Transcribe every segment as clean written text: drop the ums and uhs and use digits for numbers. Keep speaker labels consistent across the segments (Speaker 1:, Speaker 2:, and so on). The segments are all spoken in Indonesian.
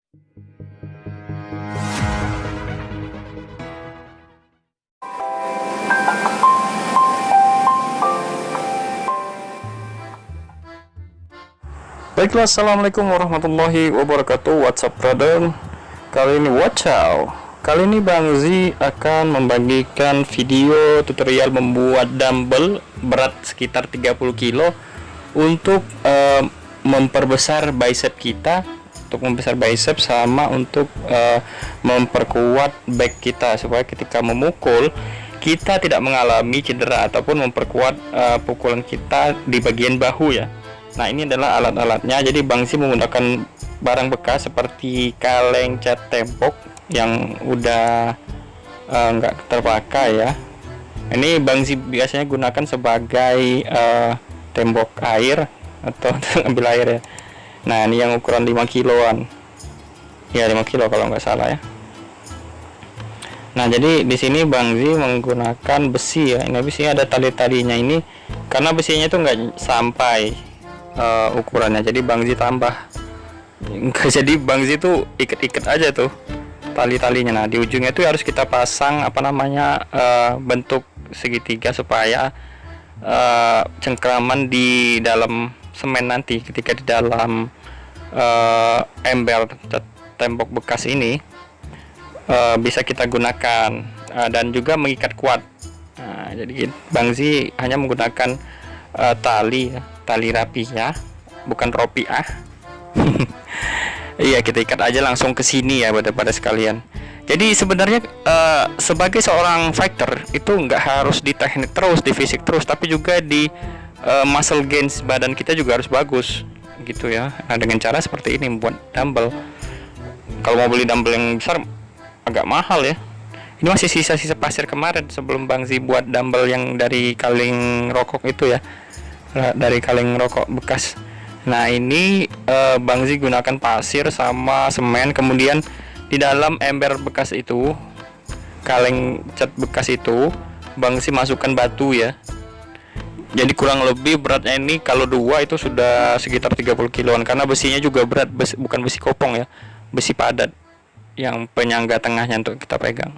Speaker 1: Baiklah, assalamualaikum warahmatullahi wabarakatuh. What's up brother? Kali ini Kali ini Bang Z akan membagikan video tutorial membuat dumbbell berat sekitar 30 kilo untuk memperbesar bicep kita, untuk membesar bicep sama untuk memperkuat back kita supaya ketika memukul kita tidak mengalami cedera ataupun memperkuat pukulan kita di bagian bahu ya. Nah, ini adalah alat-alatnya. Jadi Bang Z menggunakan barang bekas seperti kaleng cat tembok yang udah nggak terpakai ya. Ini Bang Z biasanya gunakan sebagai tembok air atau ambil air ya. Nah, ini yang ukuran 5 kiloan ya, 5 kilo kalau nggak salah ya. Nah, jadi di sini Bang Z menggunakan besi ya. Ini besinya ada tali-talinya ini, karena besinya itu nggak sampai ukurannya, jadi Bang Z tambah. Jadi Bang Z itu ikat-ikat aja tuh tali-talinya. Nah, di ujungnya itu harus kita pasang bentuk segitiga supaya cengkraman di dalam semen nanti ketika di dalam ember tembok bekas ini bisa kita gunakan, dan juga mengikat kuat. Nah, jadi Bang Z hanya menggunakan tali rapinya, bukan ropiah. Iya, kita ikat aja langsung ke sini ya pada sekalian. Jadi sebenarnya sebagai seorang fighter itu nggak harus di teknik terus, di fisik terus, tapi juga di muscle gains badan kita juga harus bagus gitu ya. Nah, dengan cara seperti ini membuat dumbbell. Kalau mau beli dumbbell yang besar agak mahal ya. Ini masih sisa-sisa pasir kemarin sebelum Bang Z buat dumbbell yang dari kaleng rokok itu ya, dari kaleng rokok bekas. Nah, ini Bang Z gunakan pasir sama semen, kemudian di dalam ember bekas itu, kaleng cat bekas itu, Bang Z masukkan batu ya. Jadi kurang lebih beratnya ini kalau dua itu sudah sekitar 30 kiloan, karena besinya juga berat, bukan besi kopong ya, besi padat yang penyangga tengahnya untuk kita pegang.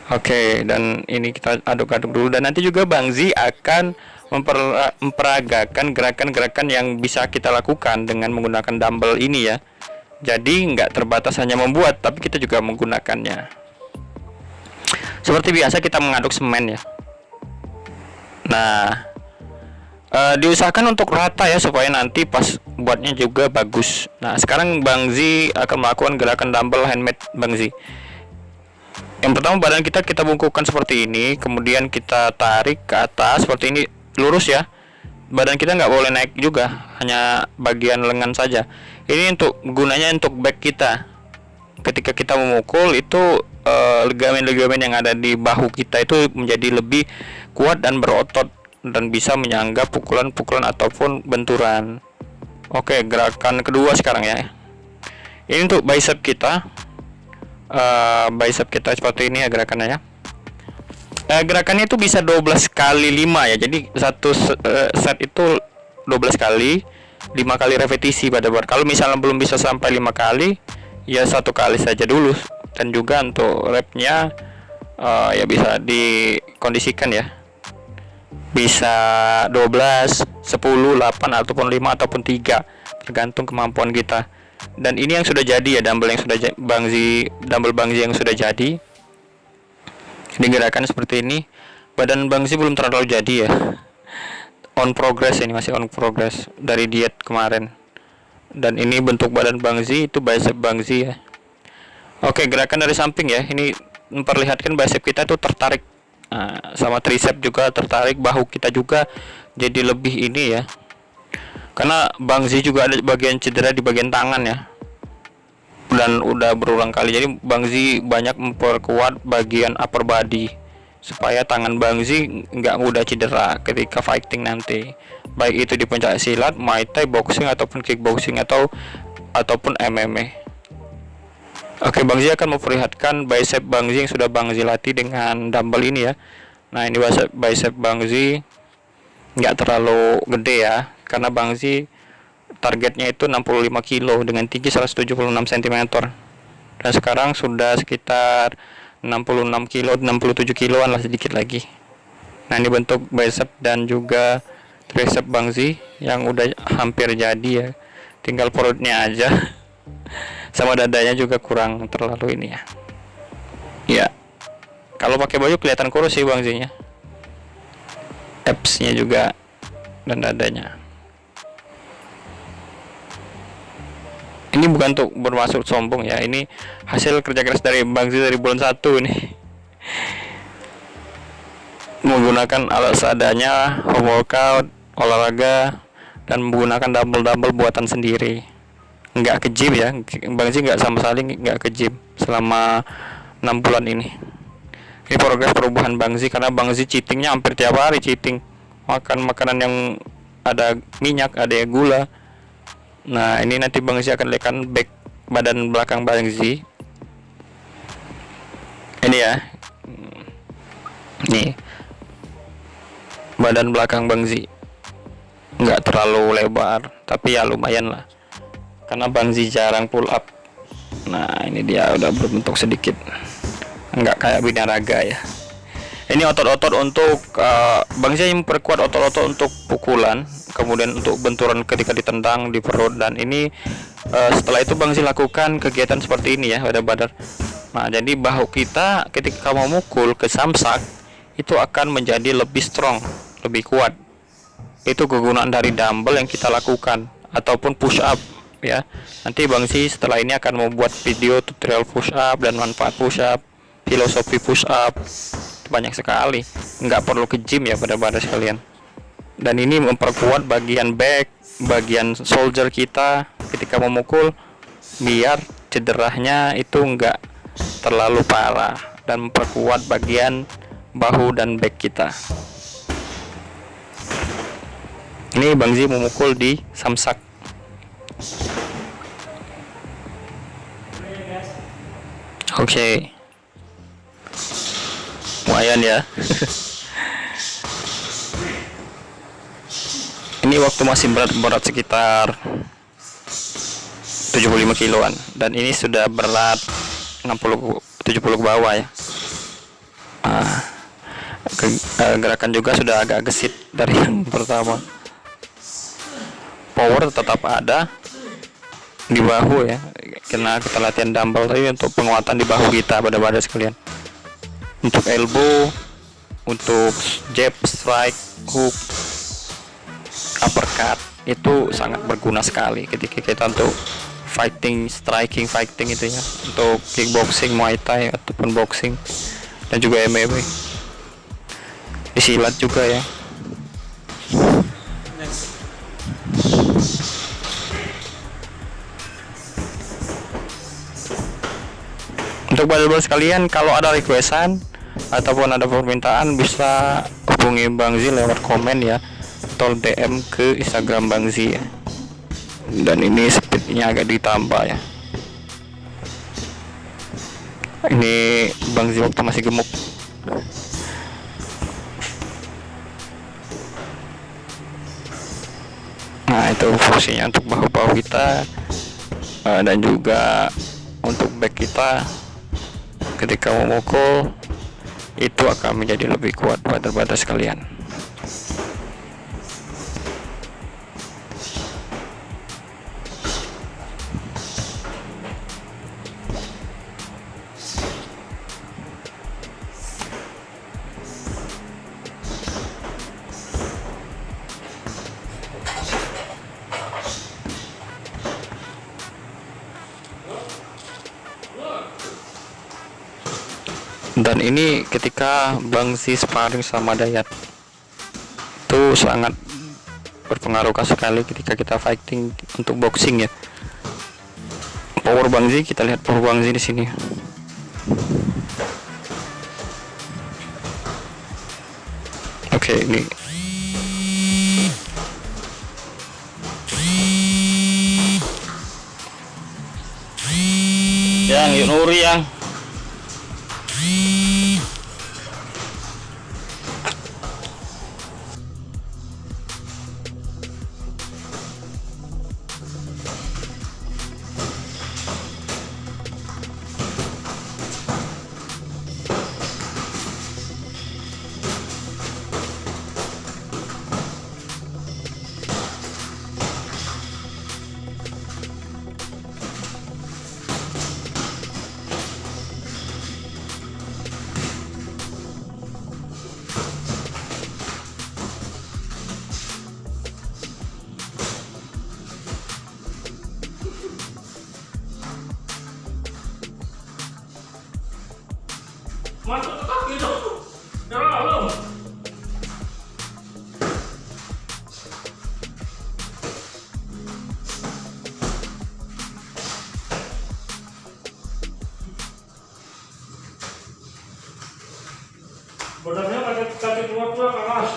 Speaker 1: Oke, dan ini kita aduk-aduk dulu, dan nanti juga Bang Z akan memperagakan gerakan-gerakan yang bisa kita lakukan dengan menggunakan dumbbell ini ya. Jadi nggak terbatas hanya membuat, tapi kita juga menggunakannya. Seperti biasa kita mengaduk semen ya. Nah, diusahakan untuk rata ya, supaya nanti pas buatnya juga bagus. Nah, sekarang Bang Z akan melakukan gerakan dumbbell handmade Bang Z. Yang pertama, badan kita bungkukkan seperti ini, kemudian kita tarik ke atas seperti ini, lurus ya. Badan kita nggak boleh naik juga, hanya bagian lengan saja. Ini gunanya untuk back kita. Ketika kita memukul itu ligamen-ligamen yang ada di bahu kita itu menjadi lebih kuat dan berotot, dan bisa menyangga pukulan-pukulan ataupun benturan. Oke, gerakan kedua sekarang ya. Ini untuk bicep kita. Bicep kita seperti ini ya gerakannya ya. Gerakannya itu bisa 12 kali 5 ya. Jadi satu set itu 12 kali, 5 kali repetisi pada bar. Kalau misalnya belum bisa sampai 5 kali, ya 1 kali saja dulu. Dan juga untuk repnya ya bisa dikondisikan ya. Bisa 12, 10, 8 ataupun 5 ataupun 3, tergantung kemampuan kita. Dan ini yang sudah jadi ya, dumbbell yang sudah dumbbell Bang Z yang sudah jadi. Digerakkan seperti ini. Badan Bang Z belum terlalu jadi ya. On progress, ini masih on progress dari diet kemarin. Dan ini bentuk badan Bang Z, itu bicep Bang Z ya. Oke, gerakan dari samping ya. Ini memperlihatkan bicep kita tuh tertarik. Nah, sama tricep juga tertarik, bahu kita juga jadi lebih ini ya. Karena Bang Z juga ada bagian cedera di bagian tangan ya, dan udah berulang kali. Jadi Bang Z banyak memperkuat bagian upper body supaya tangan Bang Z nggak mudah cedera ketika fighting nanti, baik itu di pencak silat, Muay Thai, boxing ataupun kickboxing ataupun MMA. Oke, Bang Z akan memperlihatkan bicep Bang Z yang sudah Bang Z latih dengan dumbbell ini ya. Nah, ini bicep Bang Z nggak terlalu gede ya, karena Bang Z targetnya itu 65 kilo dengan tinggi 176 cm, dan sekarang sudah sekitar 66 kilo, 67 kiloan lah, sedikit lagi. Nah, ini bentuk bicep dan juga tricep Bang Z yang udah hampir jadi ya, tinggal perutnya aja. Sama dadanya juga kurang terlalu ini ya. Ya, kalau pakai baju kelihatan kurus sih Bang Z nya, abs-nya juga dan dadanya. Ini bukan untuk bermaksud sombong ya, ini hasil kerja keras dari Bang Z dari bulan 1 nih. Menggunakan alat seadanya, home workout, olahraga, dan menggunakan dumbbell buatan sendiri. Nggak ke gym ya, Bang Z nggak sama sekali nggak ke gym selama 6 bulan ini. Ini progres perubahan Bang Z, karena Bang Z cheatingnya hampir tiap hari, cheating makan makanan yang ada minyak, ada yang gula. Nah, ini nanti Bang Z akan lihatkan badan belakang Bang Z. Ini ya, nih badan belakang Bang Z, nggak terlalu lebar, tapi ya lumayan lah, karena Bang Z jarang pull up. Nah, ini dia udah berbentuk sedikit, nggak kayak binaraga ya. Ini otot-otot untuk Bang Z yang memperkuat otot-otot untuk pukulan, kemudian untuk benturan ketika ditendang di perut, dan ini setelah itu Bang Z lakukan kegiatan seperti ini ya pada badan. Nah, jadi bahu kita ketika mau mukul ke samsak itu akan menjadi lebih strong, lebih kuat. Itu kegunaan dari dumbbell yang kita lakukan ataupun push up ya. Nanti Bang Z setelah ini akan membuat video tutorial push up dan manfaat push up, filosofi push up, banyak sekali, nggak perlu ke gym ya pada sekalian. Dan ini memperkuat bagian back, bagian shoulder kita ketika memukul, biar cederanya itu nggak terlalu parah, dan memperkuat bagian bahu dan back kita. Ini Bang Z memukul di samsak. Oke. Lumayan ya. Ini waktu masih berat sekitar 75 kiloan, dan ini sudah berat 70 ke bawah ya. Gerakan juga sudah agak gesit dari yang pertama. Power tetap ada di bahu ya, karena kita latihan dumbbell tadi untuk penguatan di bahu kita pada sekalian. Untuk elbow, untuk jab, strike, hook, uppercut itu sangat berguna sekali ketika kita untuk fighting itu ya, untuk kickboxing, muay thai ataupun boxing, dan juga MMA, di silat juga ya. Untuk badan sekalian, kalau ada requestan ataupun ada permintaan, bisa hubungi Bang Z lewat komen ya, atau DM ke Instagram Bang Z ya. Dan ini speednya agak ditambah ya. Ini Bang Z waktu masih gemuk. Nah, itu fungsinya untuk bahu-bahu kita, dan juga untuk back kita ketika memukul itu akan menjadi lebih kuat pada sekalian. Dan ini ketika Bang Z sparring sama Dayat itu sangat berpengaruh sekali ketika kita fighting untuk boxing ya. Power Bang Z, kita lihat power Bang Z di sini. Oke, ini yang yuk Nuri yang Masuk ke kaki dong. Nyala belum? Badannya kaki keluar panas.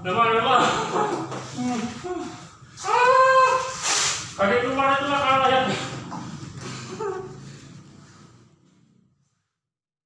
Speaker 1: Lemah. Kaki keluar itu lah kalau lihat.